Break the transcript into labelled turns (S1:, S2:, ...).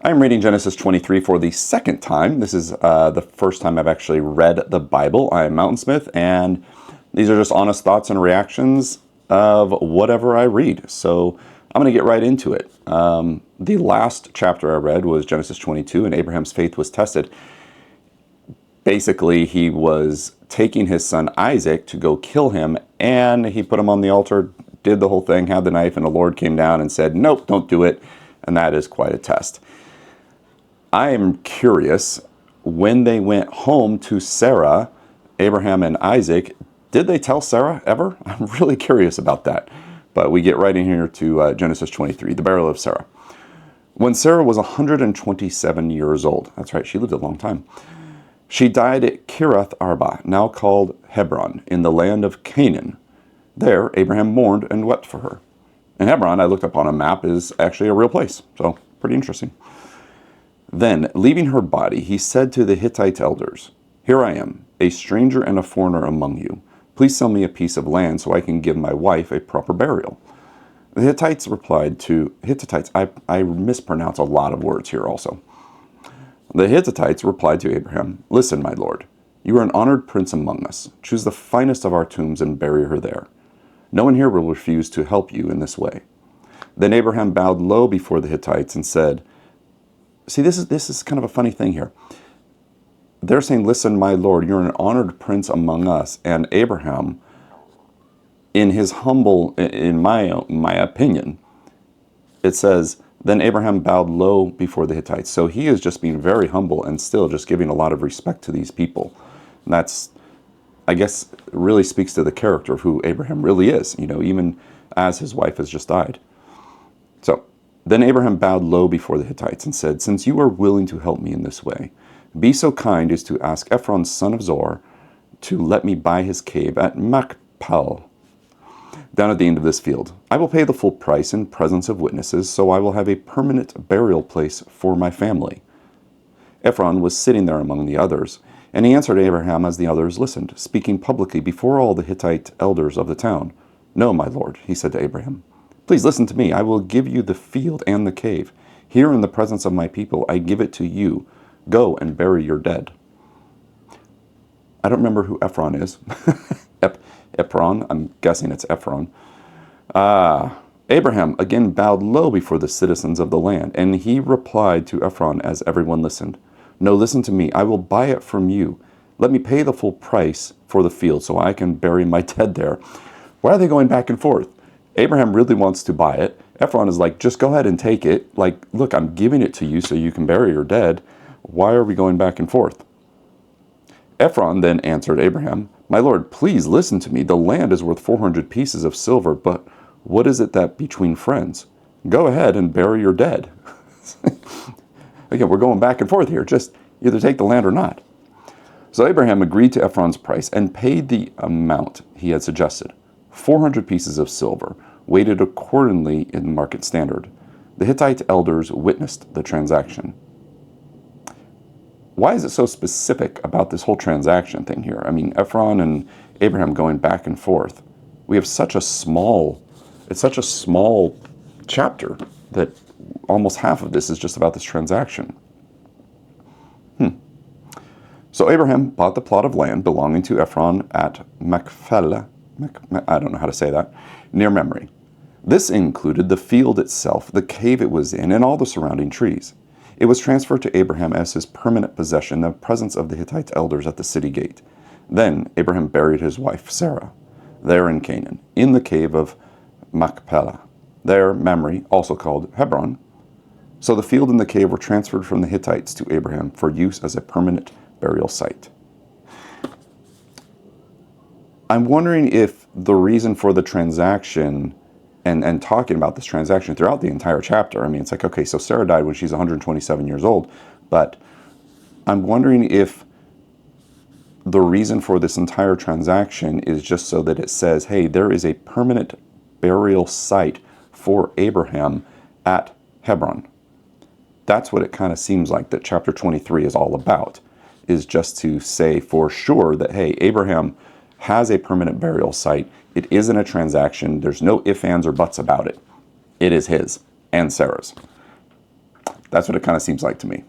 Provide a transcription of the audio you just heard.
S1: I'm reading Genesis 23 for the second time. This is the first time I've actually read the Bible. I'm Mountainsmith, and these are just honest thoughts and reactions of whatever I read. So I'm going to get right into it. The last chapter I read was Genesis 22, and Abraham's faith was tested. Basically, he was taking his son Isaac to go kill him, and he put him on the altar, did the whole thing, had the knife, and the Lord came down and said, nope, don't do it. And that is quite a test. I am curious, when they went home to Sarah, Abraham and Isaac, did they tell Sarah ever? I'm really curious about that. But we get right in here to Genesis 23, the burial of Sarah. When Sarah was 127 years old, that's right, she lived a long time, she died at Kiriath Arba, now called Hebron, in the land of Canaan. There, Abraham mourned and wept for her. And Hebron, I looked up on a map, is actually a real place, so pretty interesting. Then, leaving her body, he said to the Hittite elders, "Here I am, a stranger and a foreigner among you. Please sell me a piece of land so I can give my wife a proper burial." The Hittites replied to, I mispronounce a lot of words here also. The Hittites replied to Abraham, "Listen, my lord, you are an honored prince among us. Choose the finest of our tombs and bury her there. No one here will refuse to help you in this way." Then Abraham bowed low before the Hittites and said, see, this is kind of a funny thing here. They're saying, "Listen, my lord, you're an honored prince among us." And Abraham, in my opinion, it says, then Abraham bowed low before the Hittites. So he is just being very humble and still just giving a lot of respect to these people. And that's, I guess, really speaks to the character of who Abraham really is, even as his wife has just died. So, then Abraham bowed low before the Hittites and said, "Since you are willing to help me in this way, be so kind as to ask Ephron, son of Zohar, to let me buy his cave at Machpelah, down at the end of this field. I will pay the full price in presence of witnesses, so I will have a permanent burial place for my family." Ephron was sitting there among the others, and he answered Abraham as the others listened, speaking publicly before all the Hittite elders of the town. "No, my lord," he said to Abraham. "Please listen to me. I will give you the field and the cave. Here in the presence of my people, I give it to you. Go and bury your dead." I don't remember who Ephron is. Ephron, I'm guessing it's Ephron. Abraham again bowed low before the citizens of the land, and he replied to Ephron as everyone listened, "No, listen to me. I will buy it from you. Let me pay the full price for the field so I can bury my dead there." Why are they going back and forth? Abraham really wants to buy it. Ephron is like, just go ahead and take it. Like, look, I'm giving it to you so you can bury your dead. Why are we going back and forth? Ephron then answered Abraham, "My lord, please listen to me. The land is worth 400 pieces of silver, but what is it that between friends? Go ahead and bury your dead." Again, we're going back and forth here. Just either take the land or not. So Abraham agreed to Ephron's price and paid the amount he had suggested, 400 pieces of silver, weighted accordingly in market standard. The Hittite elders witnessed the transaction. Why is it so specific about this whole transaction thing here? I mean, Ephron and Abraham going back and forth. We have it's such a small chapter that almost half of this is just about this transaction. So Abraham bought the plot of land belonging to Ephron at Machpelah, I don't know how to say that, near Mamre. This included the field itself, the cave it was in, and all the surrounding trees. It was transferred to Abraham as his permanent possession in the presence of the Hittite elders at the city gate. Then Abraham buried his wife Sarah there in Canaan, in the cave of Machpelah. There, Mamre, also called Hebron. So the field and the cave were transferred from the Hittites to Abraham for use as a permanent burial site. I'm wondering if the reason for the transaction and talking about this transaction throughout the entire chapter, I mean, it's like, okay, so Sarah died when she's 127 years old, but I'm wondering if the reason for this entire transaction is just so that it says, hey, there is a permanent burial site for Abraham at Hebron. That's what it kind of seems like that chapter 23 is all about, is just to say for sure that, hey, Abraham has a permanent burial site. It isn't a transaction. There's no ifs, ands, or buts about it. It is his and Sarah's. That's what it kind of seems like to me.